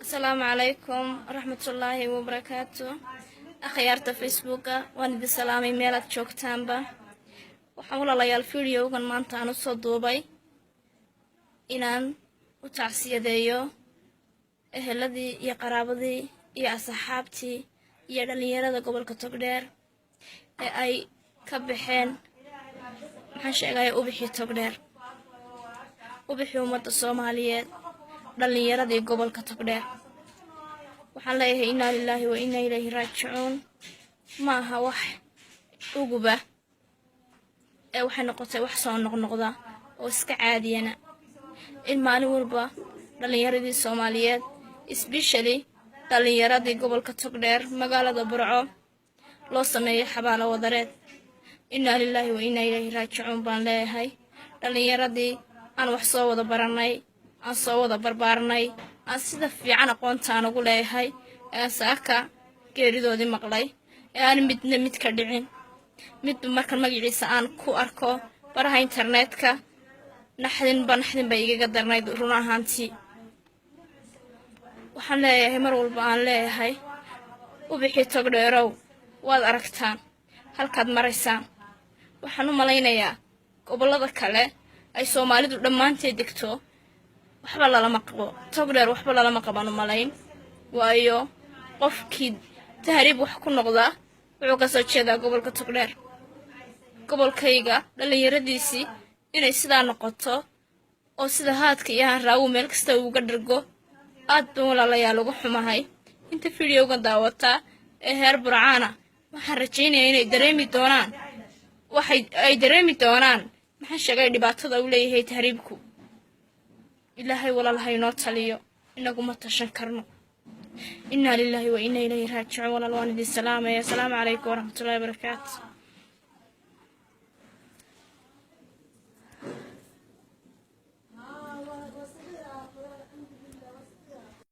السلام عليكم ورحمة الله وبركاته. أخيارتا فيسبوكا وان دي سلامي ميلاد جوكتانبا وحاول الله الفيديو كان مانتا نصو دوباي إنان وتعسيديو أهلدي يا قرابدي يا أصحابتي يا دليرة قبل كتقدر أي كبحين محاش أغاية أبحي تقدر أبحي أمة الصوماليات dhallinyaradii gobolka Togdheer waxaan leeyahay inna lillahi wa inna ilayhi raaji'uun ma aha wax uguba waxay noqotay wax soo noqnoqda oo iska caadiyana in maalin walba dhallinyaradii Soomaaliyeed especially dhallinyaradii gobolka Togdheer magaalada Burco loo sameeyay xabaalo wadareed inna lillahi wa inna ilayhi raaji'uun baan leeyahay dhallinyaradii aan wax soo wada baranay aan soo wada barbaarnay aan sida fiican aqoontaan ugu leeyahay saaka geeridoodii maqlay aan midna mid ka dhicin mid markan magaciisa aan ku arko baraha internetka naxdin bay iga darnayd run ahaantii waxaan leeyahay mar walba aan leeyahay ubixi Togdheerow waad aragtaan halkaad maraysaan waxaan u malaynayaa gobolada kale ay Soomaalidu dhamaanteed degto waxba lama qabo Togdheer waxba lama qaban malayn waayo qofkii tahriib wax ku noqda wuxuu ka soo jeedaa gobolka Togdheer gobolkayga dhallinyaradiisii inay sidaa noqoto oo sida haadka iyo raawo meel kasta uga dhargo aad baan walaalayaal ugu xumahay inta fiidiyowga daawata heer Burcaana waxaan rajaynayaa inay dareemi doonaan maxaa sheegay dhibaatada uu leeyahay tahriibku إلهي ولا الله ينطليو إنكم متشكرنا إنا لله وإنا إليه راجعون ولا الوالد السلام يا سلام عليكم ورحمة الله وبركاته.